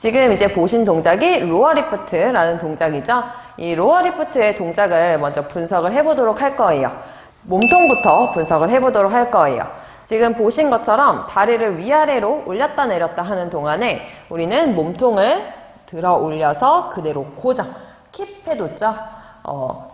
지금 이제 보신 동작이 로어 리프트라는 동작이죠. 이 로어 리프트의 동작을 먼저 분석을 해보도록 할 거예요. 몸통부터 분석을 해보도록 할 거예요. 지금 보신 것처럼 다리를 위아래로 올렸다 내렸다 하는 동안에 우리는 몸통을 들어 올려서 그대로 고정, 킵해뒀죠.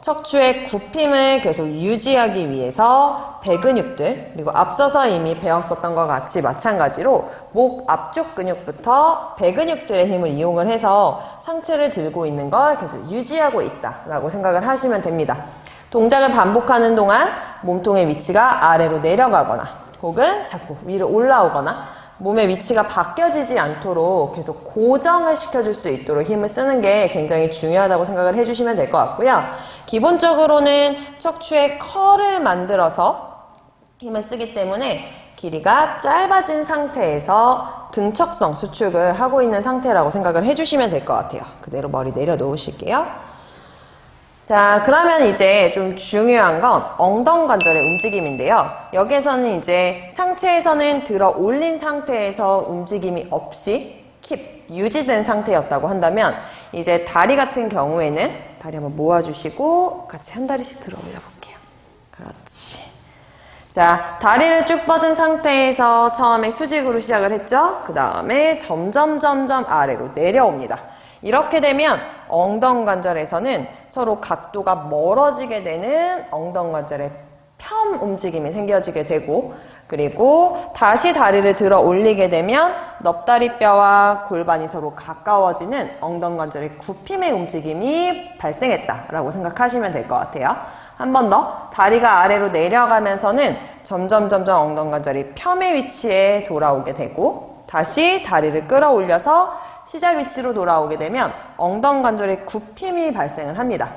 척추의 굽힘을 계속 유지하기 위해서 배근육들, 그리고 앞서서 이미 배웠었던 것과 같이 마찬가지로 목 앞쪽 근육부터 배근육들의 힘을 이용을 해서 상체를 들고 있는 걸 계속 유지하고 있다라고 생각을 하시면 됩니다. 동작을 반복하는 동안 몸통의 위치가 아래로 내려가거나 혹은 자꾸 위로 올라오거나 몸의 위치가 바뀌어지지 않도록 계속 고정을 시켜줄 수 있도록 힘을 쓰는 게 굉장히 중요하다고 생각을 해주시면 될 것 같고요. 기본적으로는 척추의 컬을 만들어서 힘을 쓰기 때문에 길이가 짧아진 상태에서 등척성 수축을 하고 있는 상태라고 생각을 해주시면 될 것 같아요. 그대로 머리 내려놓으실게요. 자, 그러면 이제 좀 중요한 건 엉덩관절의 움직임인데요. 여기에서는 이제 상체에서는 들어 올린 상태에서 움직임이 없이 킵, 유지된 상태였다고 한다면 이제 다리 같은 경우에는 다리 한번 모아주시고 같이 한 다리씩 들어 올려볼게요. 그렇지. 자, 다리를 쭉 뻗은 상태에서 처음에 수직으로 시작을 했죠. 그 다음에 점점 아래로 내려옵니다. 이렇게 되면 엉덩관절에서는 서로 각도가 멀어지게 되는 엉덩관절의 편 움직임이 생겨지게 되고, 그리고 다시 다리를 들어 올리게 되면 넙다리뼈와 골반이 서로 가까워지는 엉덩관절의 굽힘의 움직임이 발생했다라고 생각하시면 될 것 같아요. 한 번 더 다리가 아래로 내려가면서는 점점 엉덩관절이 펴의 위치에 돌아오게 되고, 다시 다리를 끌어올려서 시작 위치로 돌아오게 되면 엉덩관절의 굽힘이 발생을 합니다.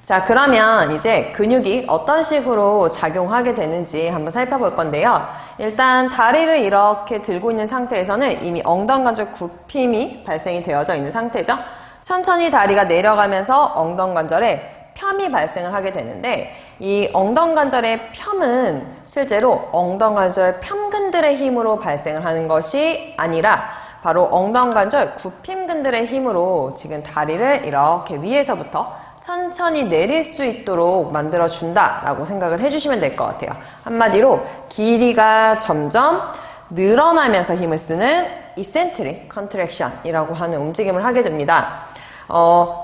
자, 그러면 이제 근육이 어떤 식으로 작용하게 되는지 한번 살펴볼 건데요. 일단 다리를 이렇게 들고 있는 상태에서는 이미 엉덩관절 굽힘이 발생이 되어져 있는 상태죠. 천천히 다리가 내려가면서 엉덩관절에 펴이 발생을 하게 되는데, 이 엉덩관절의 펴은 실제로 엉덩관절 편근들의 힘으로 발생을 하는 것이 아니라 바로 엉덩관절 굽힘근들의 힘으로 지금 다리를 이렇게 위에서부터 천천히 내릴 수 있도록 만들어준다라고 생각을 해주시면 될 것 같아요. 한마디로 길이가 점점 늘어나면서 힘을 쓰는 eccentric contraction이라고 하는 움직임을 하게 됩니다.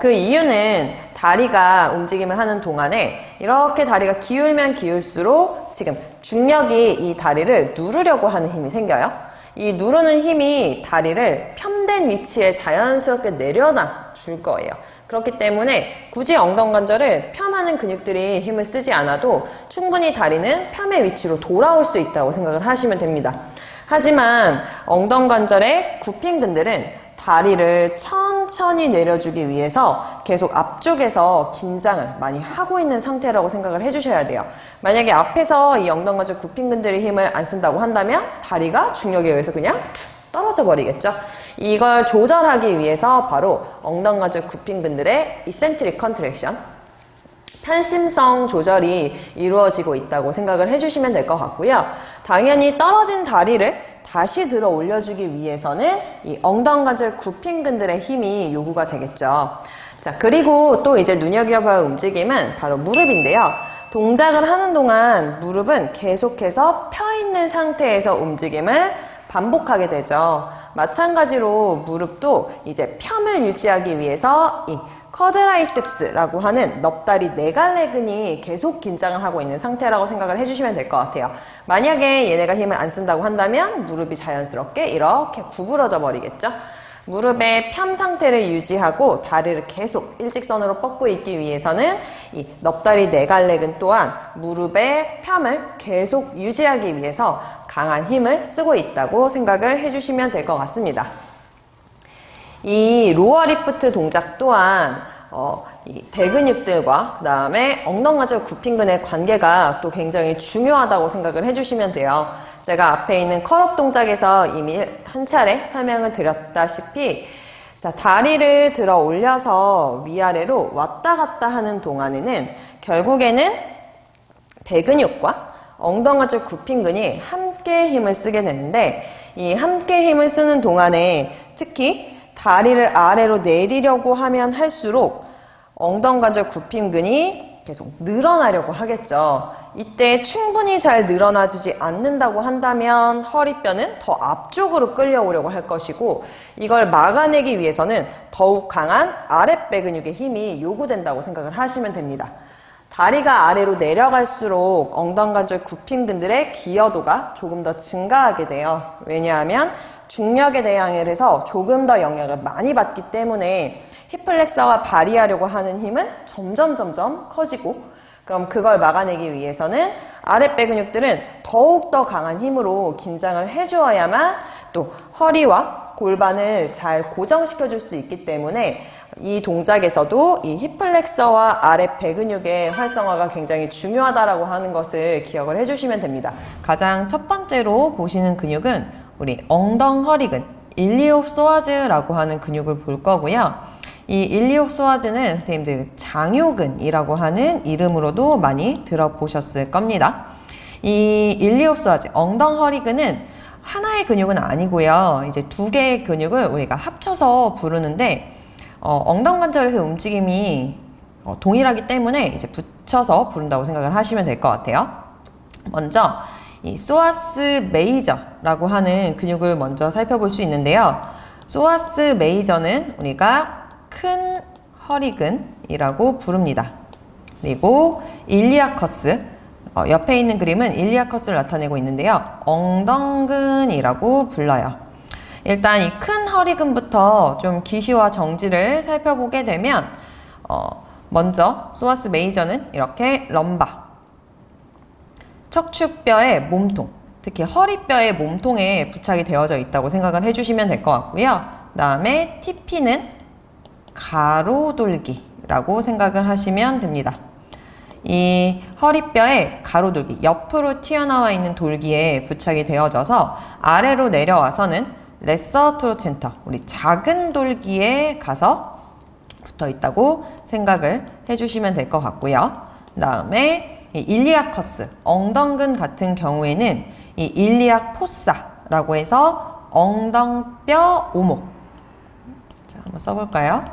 그 이유는 다리가 움직임을 하는 동안에 이렇게 다리가 기울면 기울수록 지금 중력이 이 다리를 누르려고 하는 힘이 생겨요. 이 누르는 힘이 다리를 편된 위치에 자연스럽게 내려놔 줄 거예요. 그렇기 때문에 굳이 엉덩관절을 펴하는 근육들이 힘을 쓰지 않아도 충분히 다리는 펴의 위치로 돌아올 수 있다고 생각을 하시면 됩니다. 하지만 엉덩관절의 굽힘근들은 다리를 천천히 내려주기 위해서 계속 앞쪽에서 긴장을 많이 하고 있는 상태라고 생각을 해주셔야 돼요. 만약에 앞에서 이 엉덩관절 굽힘근들의 힘을 안 쓴다고 한다면 다리가 중력에 의해서 그냥 툭 떨어져 버리겠죠. 이걸 조절하기 위해서 바로 엉덩관절 굽힘근들의 eccentric contraction, 편심성 조절이 이루어지고 있다고 생각을 해주시면 될 것 같고요. 당연히 떨어진 다리를 다시 들어 올려주기 위해서는 이 엉덩관절 굽힘근들의 힘이 요구가 되겠죠. 자, 그리고 또 이제 눈여겨볼 움직임은 바로 무릎인데요. 동작을 하는 동안 무릎은 계속해서 펴 있는 상태에서 움직임을 반복하게 되죠. 마찬가지로 무릎도 이제 펴을 유지하기 위해서 이 쿼드라이셉스라고 하는 넙다리 네갈래근이 계속 긴장을 하고 있는 상태라고 생각을 해주시면 될 것 같아요. 만약에 얘네가 힘을 안 쓴다고 한다면 무릎이 자연스럽게 이렇게 구부러져 버리겠죠. 무릎의 펴 상태를 유지하고 다리를 계속 일직선으로 뻗고 있기 위해서는 이 넙다리 네갈래근 또한 무릎의 펴을 계속 유지하기 위해서 강한 힘을 쓰고 있다고 생각을 해주시면 될 것 같습니다. 이 로어 리프트 동작 또한 이 배근육들과 그 다음에 엉덩관절 굽힘근의 관계가 또 굉장히 중요하다고 생각을 해주시면 돼요. 제가 앞에 있는 컬업 동작에서 이미 한 차례 설명을 드렸다시피, 자, 다리를 들어 올려서 위아래로 왔다 갔다 하는 동안에는 결국에는 배근육과 엉덩관절 굽힘근이 함께 힘을 쓰게 되는데, 이 함께 힘을 쓰는 동안에 특히 다리를 아래로 내리려고 하면 할수록 엉덩관절 굽힘근이 계속 늘어나려고 하겠죠. 이때 충분히 잘 늘어나지지 않는다고 한다면 허리뼈는 더 앞쪽으로 끌려오려고 할 것이고, 이걸 막아내기 위해서는 더욱 강한 아랫배 근육의 힘이 요구된다고 생각을 하시면 됩니다. 다리가 아래로 내려갈수록 엉덩관절 굽힘근들의 기여도가 조금 더 증가하게 돼요. 왜냐하면 중력에 대항해서 조금 더 영향을 많이 받기 때문에 힙플렉서가 발휘하려고 하는 힘은 점점 커지고, 그럼 그걸 막아내기 위해서는 아랫배 근육들은 더욱더 강한 힘으로 긴장을 해주어야만 또 허리와 골반을 잘 고정시켜 줄 수 있기 때문에 이 동작에서도 이 힙플렉서와 아랫배 근육의 활성화가 굉장히 중요하다라고 하는 것을 기억을 해주시면 됩니다. 가장 첫 번째로 보시는 근육은 우리 엉덩허리근, 일리옵소아즈라고 하는 근육을 볼 거고요. 이 일리옵소아즈는 선생님들 장요근이라고 하는 이름으로도 많이 들어보셨을 겁니다. 이 일리옵소아즈, 엉덩허리근은 하나의 근육은 아니고요. 이제 두 개의 근육을 우리가 합쳐서 부르는데, 엉덩관절에서 움직임이 동일하기 때문에 이제 붙여서 부른다고 생각을 하시면 될 것 같아요. 먼저 이 소아스 메이저라고 하는 근육을 먼저 살펴볼 수 있는데요. 소아스 메이저는 우리가 큰 허리근이라고 부릅니다. 그리고 일리아커스, 옆에 있는 그림은 일리아커스를 나타내고 있는데요. 엉덩근이라고 불러요. 일단 이 큰 허리근부터 좀 기시와 정지를 살펴보게 되면 먼저 소아스 메이저는 이렇게 럼바, 척추뼈의 몸통, 특히 허리뼈의 몸통에 부착이 되어져 있다고 생각을 해주시면 될 것 같고요. 그 다음에 TP는 가로돌기라고 생각을 하시면 됩니다. 이 허리뼈의 가로돌기, 옆으로 튀어나와 있는 돌기에 부착이 되어져서 아래로 내려와서는 레서 트로센터, 우리 작은 돌기에 가서 붙어 있다고 생각을 해주시면 될 것 같고요. 그 다음에 이 일리아커스, 엉덩근 같은 경우에는 이 일리악 포사라고 해서 엉덩뼈 오목. 자, 한번 써볼까요?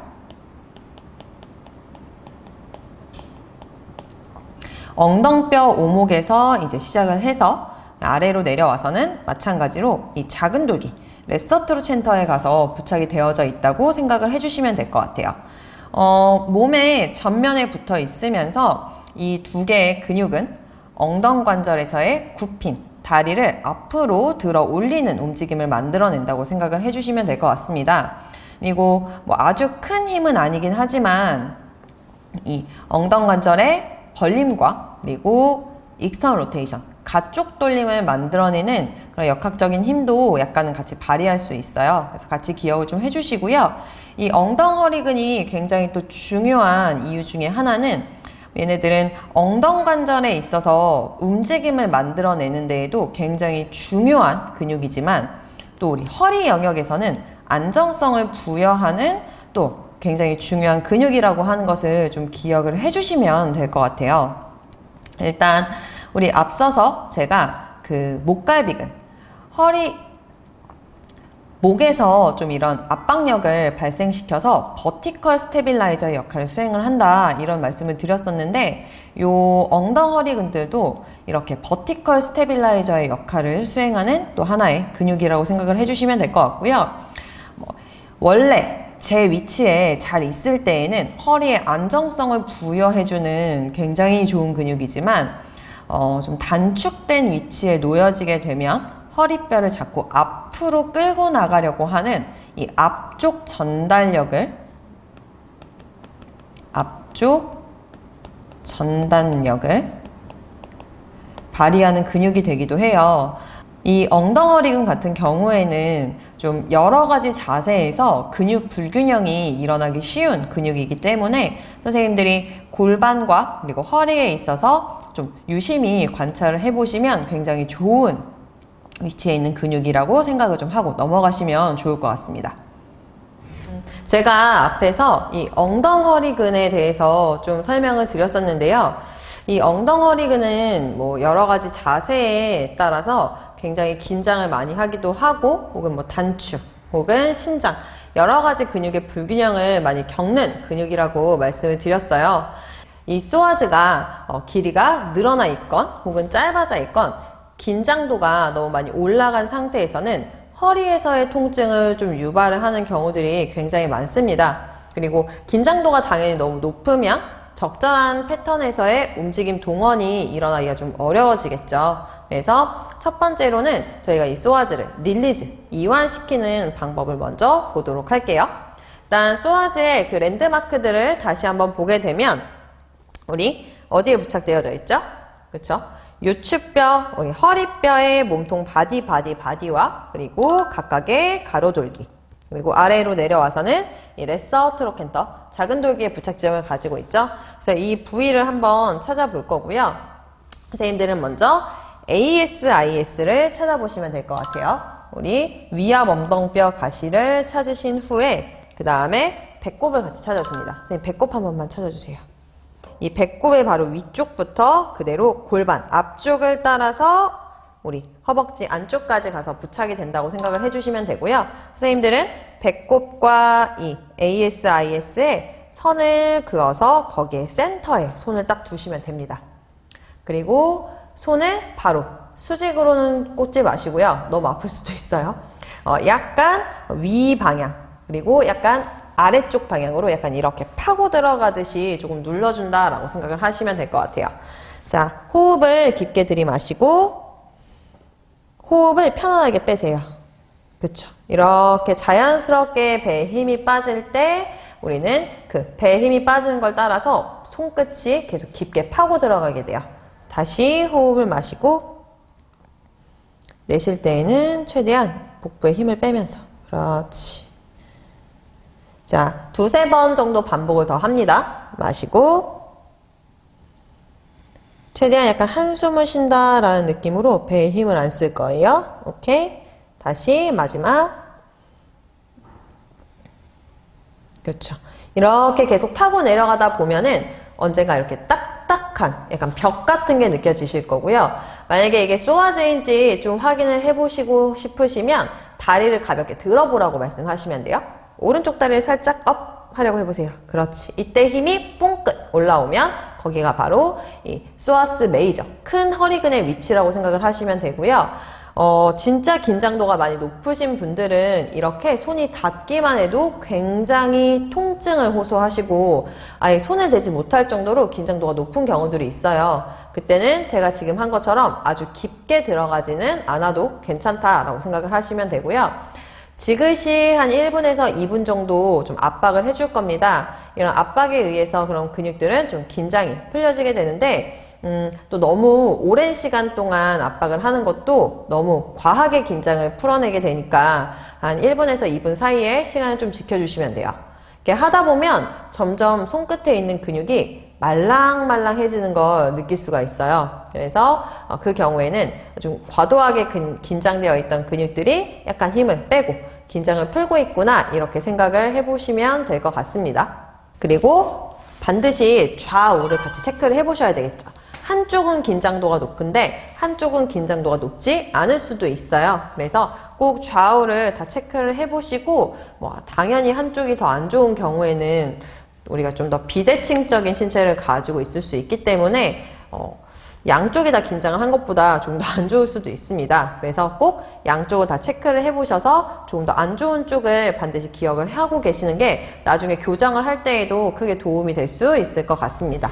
엉덩뼈 오목에서 이제 시작을 해서 아래로 내려와서는 마찬가지로 이 작은 돌기, 레서 트로센터에 가서 부착이 되어져 있다고 생각을 해주시면 될 것 같아요. 몸의 전면에 붙어 있으면서 이 두 개의 근육은 엉덩관절에서의 굽힘, 다리를 앞으로 들어 올리는 움직임을 만들어낸다고 생각을 해주시면 될 것 같습니다. 그리고 뭐 아주 큰 힘은 아니긴 하지만 이 엉덩관절의 벌림과 그리고 익스터널 로테이션, 가쪽 돌림을 만들어내는 그런 역학적인 힘도 약간은 같이 발휘할 수 있어요. 그래서 같이 기억을 좀 해주시고요. 이 엉덩허리근이 굉장히 또 중요한 이유 중에 하나는, 얘네들은 엉덩관절에 있어서 움직임을 만들어내는 데에도 굉장히 중요한 근육이지만, 또 우리 허리 영역에서는 안정성을 부여하는 또 굉장히 중요한 근육이라고 하는 것을 좀 기억을 해주시면 될 것 같아요. 일단 우리 앞서서 제가 그 목갈비근, 목에서 좀 이런 압박력을 발생시켜서 버티컬 스테빌라이저의 역할을 수행을 한다, 이런 말씀을 드렸었는데, 요 엉덩허리근들도 이렇게 버티컬 스테빌라이저의 역할을 수행하는 또 하나의 근육이라고 생각을 해주시면 될 것 같고요. 원래 제 위치에 잘 있을 때에는 허리에 안정성을 부여해주는 굉장히 좋은 근육이지만, 좀 단축된 위치에 놓여지게 되면 허리뼈를 자꾸 앞으로 끌고 나가려고 하는 이 앞쪽 전단력을 발휘하는 근육이 되기도 해요. 이 엉덩허리근 같은 경우에는 좀 여러 가지 자세에서 근육 불균형이 일어나기 쉬운 근육이기 때문에 선생님들이 골반과 그리고 허리에 있어서 좀 유심히 관찰을 해보시면 굉장히 좋은 위치에 있는 근육이라고 생각을 좀 하고 넘어가시면 좋을 것 같습니다. 제가 앞에서 이 엉덩허리근에 대해서 좀 설명을 드렸었는데요. 이 엉덩허리근은 뭐 여러 가지 자세에 따라서 굉장히 긴장을 많이 하기도 하고, 혹은 뭐 단축, 혹은 신장, 여러 가지 근육의 불균형을 많이 겪는 근육이라고 말씀을 드렸어요. 이 소아즈가 길이가 늘어나 있건 혹은 짧아져 있건 긴장도가 너무 많이 올라간 상태에서는 허리에서의 통증을 좀 유발을 하는 경우들이 굉장히 많습니다. 그리고 긴장도가 당연히 너무 높으면 적절한 패턴에서의 움직임 동원이 일어나기가 좀 어려워지겠죠. 그래서 첫 번째로는 저희가 이 소아즈를 릴리즈, 이완시키는 방법을 먼저 보도록 할게요. 일단 소아즈의 그 랜드마크들을 다시 한번 보게 되면 우리 어디에 부착되어져 있죠? 그렇죠? 요추뼈, 우리 허리뼈의 몸통 바디와 그리고 각각의 가로돌기, 그리고 아래로 내려와서는 이 레서 트로켄터, 작은 돌기의 부착점을 가지고 있죠. 그래서 이 부위를 한번 찾아볼 거고요. 선생님들은 먼저 ASIS를 찾아보시면 될 것 같아요. 우리 위압 엉덩뼈 가시를 찾으신 후에 그 다음에 배꼽을 같이 찾아줍니다. 선생님 배꼽 한 번만 찾아주세요. 이 배꼽의 바로 위쪽부터 그대로 골반 앞쪽을 따라서 우리 허벅지 안쪽까지 가서 부착이 된다고 생각을 해주시면 되고요. 선생님들은 배꼽과 이 ASIS에 선을 그어서 거기에 센터에 손을 딱 두시면 됩니다. 그리고 손을 바로 수직으로는 꽂지 마시고요. 너무 아플 수도 있어요. 약간 위 방향, 그리고 약간 아래쪽 방향으로 약간 이렇게 파고 들어가듯이 조금 눌러준다라고 생각을 하시면 될 것 같아요. 자, 호흡을 깊게 들이마시고 호흡을 편안하게 빼세요. 그렇죠? 이렇게 자연스럽게 배에 힘이 빠질 때 우리는 그 배에 힘이 빠지는 걸 따라서 손끝이 계속 깊게 파고 들어가게 돼요. 다시 호흡을 마시고 내쉴 때에는 최대한 복부에 힘을 빼면서. 그렇지. 자, 두세 번 정도 반복을 더 합니다. 마시고 최대한 약간 한숨을 쉰다라는 느낌으로 배에 힘을 안 쓸 거예요. 오케이? 다시 마지막. 그렇죠. 이렇게 계속 타고 내려가다 보면은 언젠가 이렇게 딱딱한 약간 벽 같은 게 느껴지실 거고요. 만약에 이게 소아즈인지 좀 확인을 해보시고 싶으시면 다리를 가볍게 들어보라고 말씀하시면 돼요. 오른쪽 다리를 살짝 업 하려고 해보세요. 그렇지. 이때 힘이 뽕끝 올라오면 거기가 바로 이 소아스 메이저, 큰 허리근의 위치라고 생각을 하시면 되고요. 진짜 긴장도가 많이 높으신 분들은 이렇게 손이 닿기만 해도 굉장히 통증을 호소하시고 아예 손을 대지 못할 정도로 긴장도가 높은 경우들이 있어요. 그때는 제가 지금 한 것처럼 아주 깊게 들어가지는 않아도 괜찮다라고 생각을 하시면 되고요. 지그시 한 1분에서 2분 정도 좀 압박을 해줄 겁니다. 이런 압박에 의해서 그런 근육들은 좀 긴장이 풀려지게 되는데 또 너무 오랜 시간 동안 압박을 하는 것도 너무 과하게 긴장을 풀어내게 되니까 한 1분에서 2분 사이에 시간을 좀 지켜주시면 돼요. 이렇게 하다 보면 점점 손끝에 있는 근육이 말랑말랑해지는 걸 느낄 수가 있어요. 그래서 그 경우에는 좀 과도하게 긴장되어 있던 근육들이 약간 힘을 빼고 긴장을 풀고 있구나 이렇게 생각을 해보시면 될 것 같습니다. 그리고 반드시 좌우를 같이 체크를 해보셔야 되겠죠. 한쪽은 긴장도가 높은데 한쪽은 긴장도가 높지 않을 수도 있어요. 그래서 꼭 좌우를 다 체크를 해보시고 당연히 한쪽이 더 안 좋은 경우에는 우리가 좀 더 비대칭적인 신체를 가지고 있을 수 있기 때문에 양쪽이 다 긴장을 한 것보다 좀 더 안 좋을 수도 있습니다. 그래서 꼭 양쪽을 다 체크를 해보셔서 좀 더 안 좋은 쪽을 반드시 기억을 하고 계시는 게 나중에 교정을 할 때에도 크게 도움이 될 수 있을 것 같습니다.